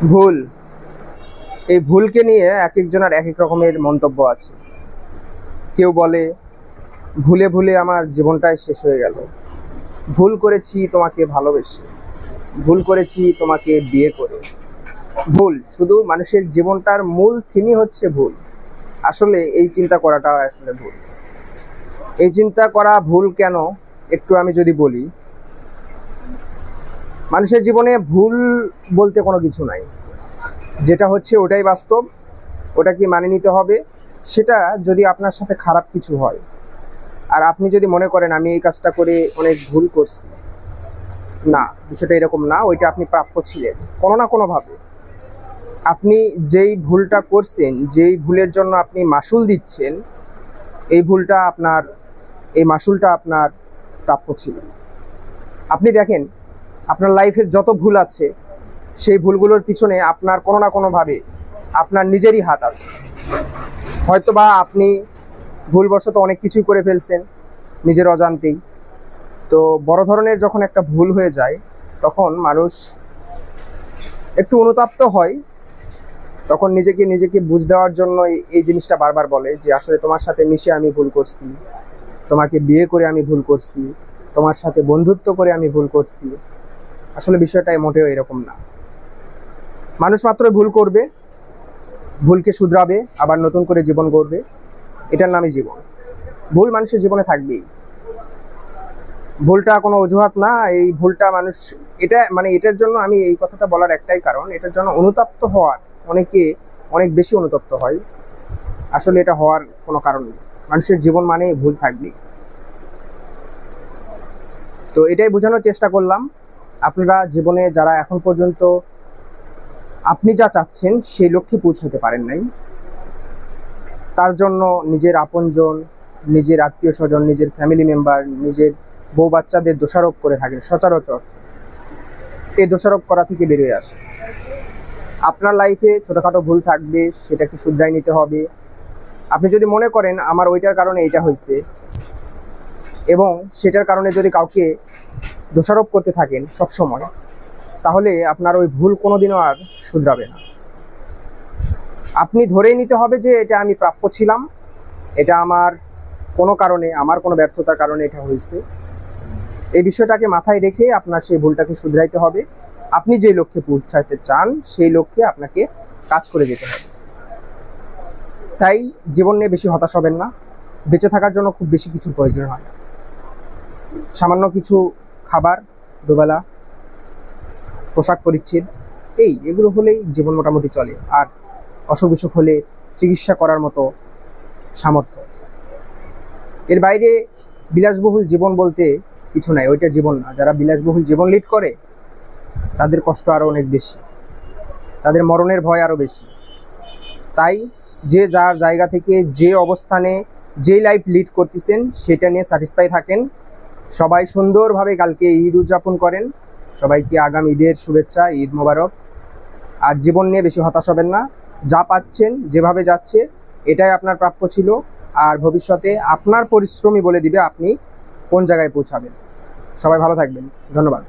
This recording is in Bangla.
ভুল। এই ভুলকে নিয়ে এক একজনের এক এক রকমের মন্তব্য আছে। কেউ বলে ভুলে ভুলে আমার জীবনটাই শেষ হয়ে গেল, ভুল করেছি তোমাকে ভালোবেসে, ভুল করেছি তোমাকে বিয়ে করে। ভুল, শুধু মানুষের জীবনটার মূল থিমই হচ্ছে ভুল। আসলে এই চিন্তা করাটা আসলে ভুল। এই চিন্তা করা ভুল কেন একটু আমি যদি বলি, মানুষের জীবনে ভুল বলতে কোনো কিছু নাই। যেটা হচ্ছে ওটাই বাস্তব, ওটাকে মানে নিতে হবে। সেটা যদি আপনার সাথে খারাপ কিছু হয় আর আপনি যদি মনে করেন আমি এই কাজটা করে অনেক ভুল করছি, না, বিষয়টা এরকম না। ওইটা আপনি প্রাপ্য ছিলেন কোনো না কোনোভাবে। আপনি যেই ভুলটা করছেন, যেই ভুলের জন্য আপনি মাসুল দিচ্ছেন, এই মাসুলটা আপনার প্রাপ্য ছিল। আপনি দেখেন আপনার লাইফের যত ভুল আছে, সেই ভুলগুলোর পিছনে আপনার কোনো না কোনোভাবে আপনার নিজেরই হাত আছে। হয়তোবা আপনি ভুলবশত অনেক কিছুই করে ফেলছেন নিজের অজান্তেই। তো বড় ধরনের যখন একটা ভুল হয়ে যায়, তখন মানুষ একটু অনুতপ্ত হয়। তখন নিজেকে বুঝ দেওয়ার জন্য এই জিনিসটা বারবার বলে যে আসলে তোমার সাথে মিশে আমি ভুল করছি, তোমাকে বিয়ে করে আমি ভুল করছি, তোমার সাথে বন্ধুত্ব করে আমি ভুল করছি। আসলে বিষয়টা মোটেও এরকম না। মানুষ মাত্র ভুল করবে, ভুলকে শুধরাবে, আবার নতুন করে জীবন গড়বে। এটার নামই জীবন। ভুল মানুষের জীবনে থাকবেই। ভুলটা কোনো অজুহাত না। এই ভুলটা মানুষ, এটার জন্য আমি এই কথাটা বলার একটাই কারণ, এটার জন্য অনুতপ্ত হওয়ার অনেক বেশি অনুতপ্ত হয়। আসলে এটা হওয়ার কোনো কারণ নেই। মানুষের জীবন মানে ভুল থাকবেই। তো এটাই বোঝানোর চেষ্টা করলাম। আপনারা জীবনে যারা এখন পর্যন্ত আপনি যা চাচ্ছেন সেই লক্ষ্যে পৌঁছাতে পারেন নাই, তার জন্য নিজের আপনজন, নিজের আত্মীয় স্বজন, নিজের ফ্যামিলি মেম্বার, নিজের বউ বাচ্চাদের দোষারোপ করে থাকেন সচরাচর। এই দোষারোপ করা থেকে বেরিয়ে আসে। আপনার লাইফে ছোটোখাটো ভুল থাকবে, সেটাকে শুধরাই নিতে হবে। আপনি যদি মনে করেন আমার ওইটার কারণে এইটা হয়েছে, এবং সেটার কারণে যদি কাউকে দোষারোপ করতে থাকেন সব সময়, তাহলে আপনার ওই ভুল কোনোদিনও আর শুধরাবে না। আপনি ধরেই নিতে হবে যে এটা আমি প্রাপ্য ছিলাম, এটা আমার কোনো কারণে, আমার কোনো ব্যর্থতার কারণে এটা হয়েছে। এই বিষয়টাকে মাথায় রেখে আপনার সেই ভুলটাকে শুধরাইতে হবে। আপনি যে লক্ষ্যে পৌঁছাতে চান সেই লক্ষ্যে আপনাকে কাজ করে যেতে হবে। তাই জীবন নিয়ে বেশি হতাশ হবেন না। বেঁচে থাকার জন্য খুব বেশি কিছু প্রয়োজন হয় না। সামান্য কিছু খাবার, দুবেলা, পোশাক পরিচ্ছদ, এগুলো হলেই জীবন মোটামুটি চলে। আর অসুখ বিসুখ হলে চিকিৎসা করার মতো সামর্থ্য। এর বাইরে বিলাসবহুল জীবন বলতে কিছু নাই। ওইটা জীবন না। যারা বিলাসবহুল জীবন লিড করে তাদের কষ্ট আরও অনেক বেশি, তাদের মরণের ভয় আরও বেশি। তাই যে যার জায়গা থেকে যে অবস্থানে যে লাইফ লিড করতেছেন সেটা নিয়ে স্যাটিসফাই থাকেন। সবাই সুন্দরভাবে কালকে ঈদ উদযাপন করেন। সবাইকে আগামী ঈদের শুভেচ্ছা, ঈদ মোবারক। আর জীবন নিয়ে বেশি হতাশ হবেন না। যা পাচ্ছেন, যেভাবে যাচ্ছে, এটাই আপনার প্রাপ্য ছিল। আর ভবিষ্যতে আপনার পরিশ্রমই বলে দিবে আপনি কোন জায়গায় পৌঁছাবেন। সবাই ভালো থাকবেন। ধন্যবাদ।